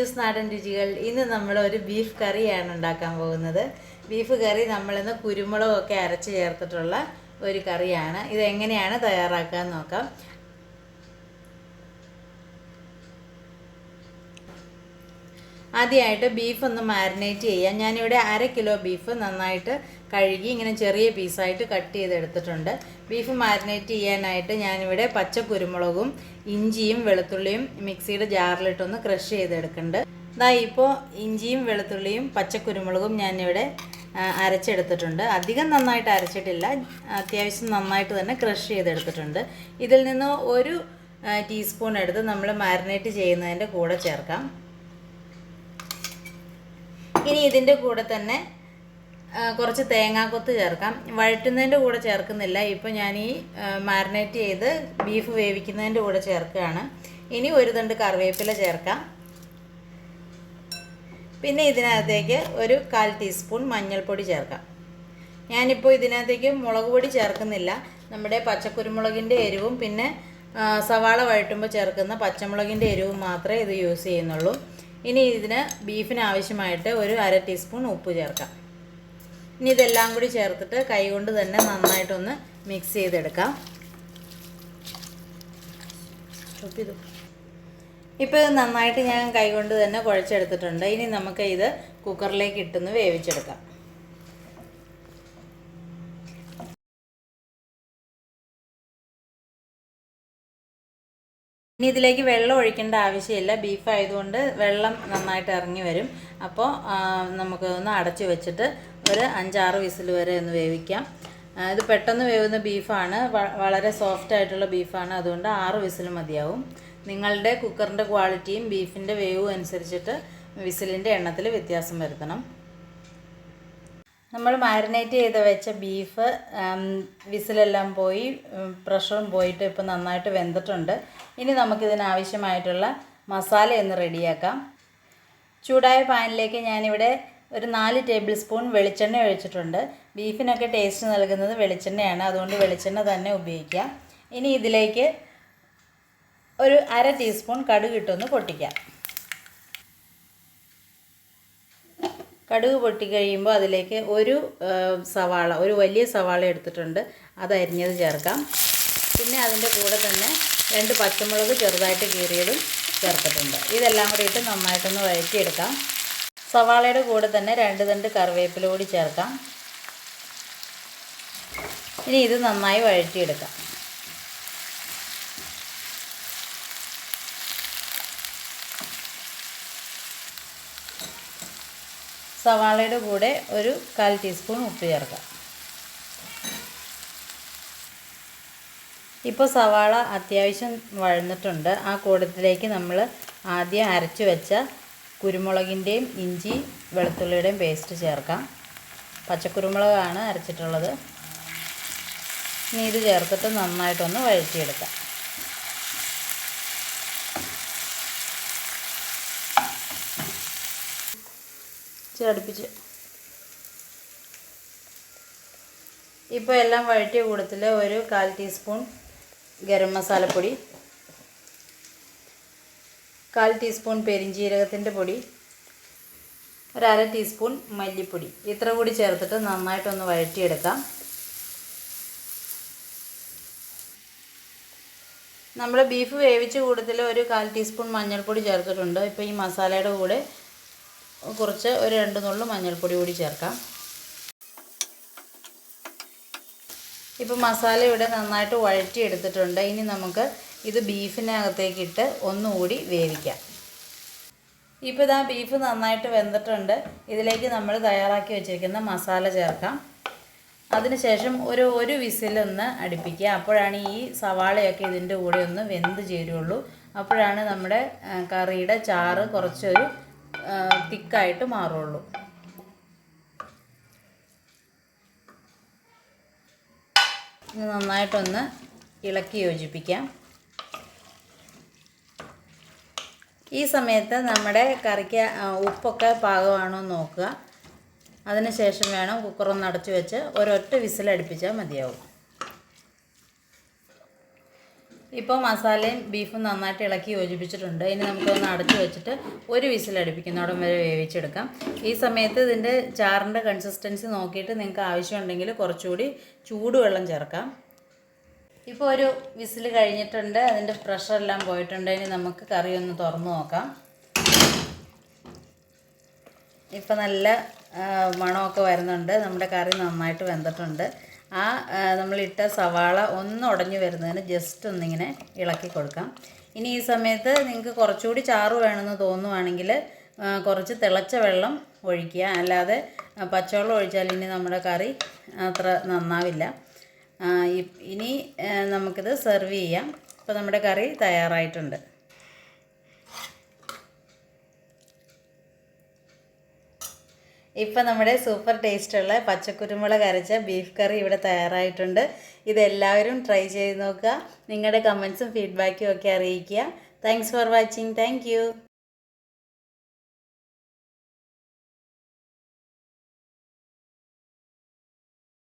അഞ്ജൂസ് നാടൻ രുചികൾ. ഇന്ന് നമ്മൾ ഒരു ബീഫ് കറിയാണ് ഉണ്ടാക്കാൻ പോകുന്നത്. ബീഫ് കറി നമ്മളിന്ന് കുരുമുളകൊക്കെ അരച്ച് ചേർത്തിട്ടുള്ള ഒരു കറിയാണ്. ഇതെങ്ങനെയാണ് തയ്യാറാക്കാൻ നോക്കാം. ആദ്യമായിട്ട് ബീഫ് ഒന്ന് മാരിനേറ്റ് ചെയ്യാം. ഞാനിവിടെ 1/2 കിലോ ബീഫ് നന്നായിട്ട് കഴുകി ഇങ്ങനെ ചെറിയ പീസായിട്ട് കട്ട് ചെയ്തെടുത്തിട്ടുണ്ട്. ബീഫ് മാരിനേറ്റ് ചെയ്യാനായിട്ട് ഞാനിവിടെ പച്ച കുരുമുളകും ഇഞ്ചിയും വെളുത്തുള്ളിയും മിക്സിയുടെ ജാറിലിട്ടൊന്ന് ക്രഷ് ചെയ്തെടുക്കുന്നുണ്ട്. ഇപ്പോൾ ഇഞ്ചിയും വെളുത്തുള്ളിയും പച്ചക്കുരുമുളകും ഞാനിവിടെ അരച്ചെടുത്തിട്ടുണ്ട്. അധികം നന്നായിട്ട് അരച്ചിട്ടില്ല, അത്യാവശ്യം നന്നായിട്ട് തന്നെ ക്രഷ് ചെയ്തെടുത്തിട്ടുണ്ട്. ഇതിൽ നിന്ന് 1 ടീസ്പൂൺ എടുത്ത് നമ്മൾ മാരിനേറ്റ് ചെയ്യുന്നതിൻ്റെ കൂടെ ചേർക്കാം. ഇനി ഇതിൻ്റെ കൂടെ തന്നെ കുറച്ച് തേങ്ങാക്കൊത്ത് ചേർക്കാം. വഴറ്റുന്നതിൻ്റെ കൂടെ ചേർക്കുന്നില്ല, ഇപ്പോൾ ഞാൻ ഈ മാരിനേറ്റ് ചെയ്ത് ബീഫ് വേവിക്കുന്നതിൻ്റെ കൂടെ ചേർക്കുകയാണ്. ഇനി 1 തണ്ട് കറിവേപ്പില ചേർക്കാം. പിന്നെ ഇതിനകത്തേക്ക് 1/4 ടീസ്പൂൺ മഞ്ഞൾപ്പൊടി ചേർക്കാം. ഞാനിപ്പോൾ ഇതിനകത്തേക്ക് മുളക് പൊടി ചേർക്കുന്നില്ല. നമ്മുടെ പച്ചക്കുരുമുളകിൻ്റെ എരിവും പിന്നെ സവാള വഴറ്റുമ്പോൾ ചേർക്കുന്ന പച്ചമുളകിൻ്റെ എരിവും മാത്രമേ ഇത് യൂസ് ചെയ്യുന്നുള്ളൂ. ഇനി ഇതിന് ബീഫിന് ആവശ്യമായിട്ട് 1/2 ടീസ്പൂൺ ഉപ്പ് ചേർക്കാം. ഇനി ഇതെല്ലാം കൂടി ചേർത്തിട്ട് കൈകൊണ്ട് തന്നെ നന്നായിട്ടൊന്ന് മിക്സ് ചെയ്തെടുക്കാം. ഇപ്പോൾ ഇത് നന്നായിട്ട് ഞാൻ കൈകൊണ്ട് തന്നെ കുഴച്ചെടുത്തിട്ടുണ്ട്. ഇനി നമുക്ക് ഇത് കുക്കറിലേക്ക് ഇട്ടൊന്ന് വേവിച്ചെടുക്കാം. ഇനി ഇതിലേക്ക് വെള്ളം ഒഴിക്കേണ്ട ആവശ്യമില്ല. ബീഫ് ആയതുകൊണ്ട് വെള്ളം നന്നായിട്ട് ഇറങ്ങി വരും. അപ്പോൾ നമുക്ക് ഒന്ന് അടച്ചു വെച്ചിട്ട് ഒരു 5-6 വിസിൽ വരെ ഒന്ന് വേവിക്കാം. ഇത് പെട്ടെന്ന് വേവുന്ന ബീഫാണ്, വളരെ സോഫ്റ്റ് ആയിട്ടുള്ള ബീഫാണ്. അതുകൊണ്ട് 6 വിസിൽ മതിയാവും. നിങ്ങളുടെ കുക്കറിൻ്റെ ക്വാളിറ്റിയും ബീഫിൻ്റെ വേവും അനുസരിച്ചിട്ട് വിസിലിൻ്റെ എണ്ണത്തിൽ വ്യത്യാസം വരുത്തണം. നമ്മൾ മാരിനേറ്റ് ചെയ്ത് വെച്ച ബീഫ് വിസിലെല്ലാം പോയി പ്രഷറും പോയിട്ട് ഇപ്പോൾ നന്നായിട്ട് വെന്തിട്ടുണ്ട്. ഇനി നമുക്കിതിനാവശ്യമായിട്ടുള്ള മസാല ഒന്ന് റെഡിയാക്കാം. ചൂടായ പാനിലേക്ക് ഞാനിവിടെ ഒരു 4 ടേബിൾ സ്പൂൺ വെളിച്ചെണ്ണ ഒഴിച്ചിട്ടുണ്ട്. ബീഫിനൊക്കെ ടേസ്റ്റ് നൽകുന്നത് വെളിച്ചെണ്ണയാണ്, അതുകൊണ്ട് വെളിച്ചെണ്ണ തന്നെ ഉപയോഗിക്കാം. ഇനി ഇതിലേക്ക് ഒരു 1/2 ടീസ്പൂൺ കടുക് ഇട്ടൊന്ന് പൊട്ടിക്കാം. കടുക് പൊട്ടിക്കഴിയുമ്പോൾ അതിലേക്ക് ഒരു വലിയ സവാള എടുത്തിട്ടുണ്ട്, അത് അരിഞ്ഞത് ചേർക്കാം. പിന്നെ അതിൻ്റെ കൂടെ തന്നെ 2 പച്ചമുളക് ചെറുതായിട്ട് കീറിയതും ചേർത്തിട്ടുണ്ട്. ഇതെല്ലാം കൂടി ഇട്ട് നന്നായിട്ടൊന്ന് വഴറ്റിയെടുക്കാം. സവാളയുടെ കൂടെ തന്നെ 2 തണ്ട് കറിവേപ്പില കൂടി ചേർക്കാം. ഇനി ഇത് നന്നായി വഴറ്റിയെടുക്കാം. സവാളയുടെ കൂടെ ഒരു 1/4 ടീസ്പൂൺ ഉപ്പ് ചേർക്കാം. ഇപ്പോൾ സവാള അത്യാവശ്യം വഴന്നിട്ടുണ്ട്. ആ കൂട്ടത്തിലേക്ക് നമ്മൾ ആദ്യം അരച്ചു വെച്ച കുരുമുളകിൻ്റെയും ഇഞ്ചി വെളുത്തുള്ളിയുടെയും പേസ്റ്റ് ചേർക്കാം. പച്ചക്കുരുമുളകാണ് അരച്ചിട്ടുള്ളത്. ഇനി ഇത് ചേർത്തിട്ട് നന്നായിട്ടൊന്ന് വഴറ്റിയെടുക്കാം. അടുപ്പിച്ച് ഇപ്പോൾ എല്ലാം വഴറ്റിയ കൂട്ടത്തിൽ ഒരു 1/4 ടീസ്പൂൺ ഗരം മസാലപ്പൊടി, 1/4 ടീസ്പൂൺ പെരിഞ്ജീരകത്തിൻ്റെ പൊടി, ഒരു 1/2 ടീസ്പൂൺ മല്ലിപ്പൊടി, ഇത്ര കൂടി ചേർത്തിട്ട് നന്നായിട്ടൊന്ന് വഴറ്റിയെടുക്കാം. നമ്മൾ ബീഫ് വേവിച്ച കൂട്ടത്തിൽ ഒരു 1/4 ടീസ്പൂൺ മഞ്ഞൾപ്പൊടി ചേർത്തിട്ടുണ്ട്. ഇപ്പോൾ ഈ മസാലയുടെ കൂടെ കുറച്ച് ഒരു 2 നുള്ളു മഞ്ഞൾപ്പൊടി കൂടി ചേർക്കാം. ഇപ്പോൾ മസാല ഇവിടെ നന്നായിട്ട് വഴറ്റിയെടുത്തിട്ടുണ്ട്. ഇനി നമുക്ക് ഇത് ബീഫിനകത്തേക്കിട്ട് ഒന്നുകൂടി വേവിക്കാം. ഇപ്പോൾ ഇതാ ബീഫ് നന്നായിട്ട് വെന്തിട്ടുണ്ട്. ഇതിലേക്ക് നമ്മൾ തയ്യാറാക്കി വെച്ചിരിക്കുന്ന മസാല ചേർക്കാം. അതിനുശേഷം ഒരു വിസിലൊന്ന് അടുപ്പിക്കുക. അപ്പോഴാണ് ഈ സവാളയൊക്കെ ഇതിൻ്റെ കൂടെ ഒന്ന് വെന്ത് ചേരുള്ളൂ. അപ്പോഴാണ് നമ്മുടെ കറിയുടെ ചാറ് കുറച്ചൊരു തിക്കായിട്ട് മാറുള്ളൂ. ഇത് നന്നായിട്ടൊന്ന് ഇളക്കി യോജിപ്പിക്കാം. ഈ സമയത്ത് നമ്മുടെ കറിക്ക് ഉപ്പൊക്കെ പാകമാണോ എന്ന് നോക്കുക. അതിനുശേഷം വേണം കുക്കറൊന്ന് അടച്ചു വെച്ച് ഒരൊറ്റ വിസിലടുപ്പിച്ചാൽ മതിയാവും. ഇപ്പോൾ മസാലയും ബീഫും നന്നായിട്ട് ഇളക്കി യോജിപ്പിച്ചിട്ടുണ്ട്. ഇനി നമുക്കൊന്ന് അടച്ചു വെച്ചിട്ട് ഒരു വിസിലടുപ്പിക്കുന്നോടം വരെ വേവിച്ചെടുക്കാം. ഈ സമയത്ത് ഇതിൻ്റെ ചാറിൻ്റെ കൺസിസ്റ്റൻസി നോക്കിയിട്ട് നിങ്ങൾക്ക് ആവശ്യമുണ്ടെങ്കിൽ കുറച്ചുകൂടി ചൂടുവെള്ളം ചേർക്കാം. ഇപ്പോൾ ഒരു വിസിൽ കഴിഞ്ഞിട്ടുണ്ട്, അതിൻ്റെ പ്രഷറെല്ലാം പോയിട്ടുണ്ട്. ഇനി നമുക്ക് കറി ഒന്ന് തുറന്ന് നോക്കാം. ഇപ്പം നല്ല മണമൊക്കെ വരുന്നുണ്ട്. നമ്മുടെ കറി നന്നായിട്ട് വെന്തിട്ടുണ്ട്. നമ്മളിട്ട സവാള ഒന്ന് ഉടഞ്ഞു വരുന്നതിന് ജസ്റ്റ് ഒന്നിങ്ങനെ ഇളക്കി കൊടുക്കാം. ഇനി ഈ സമയത്ത് നിങ്ങൾക്ക് കുറച്ചുകൂടി ചാറ് വേണമെന്ന് തോന്നുവാണെങ്കിൽ കുറച്ച് തിളച്ച വെള്ളം ഒഴിക്കുക. അല്ലാതെ പച്ചവെള്ളം ഒഴിച്ചാൽ ഇനി നമ്മുടെ കറി അത്ര നന്നാവില്ല. ഇനി നമുക്കിത് സെർവ് ചെയ്യാം. ഇപ്പോൾ നമ്മുടെ കറി തയ്യാറായിട്ടുണ്ട്. ഇപ്പം നമ്മുടെ സൂപ്പർ ടേസ്റ്റുള്ള പച്ചക്കുരുമുളക് അരച്ച ബീഫ് കറി ഇവിടെ തയ്യാറായിട്ടുണ്ട്. ഇതെല്ലാവരും ട്രൈ ചെയ്ത് നോക്കുക. നിങ്ങളുടെ കമൻസും ഫീഡ്ബാക്കും ഒക്കെ അറിയിക്കുക. Thanks for watching. Thank you.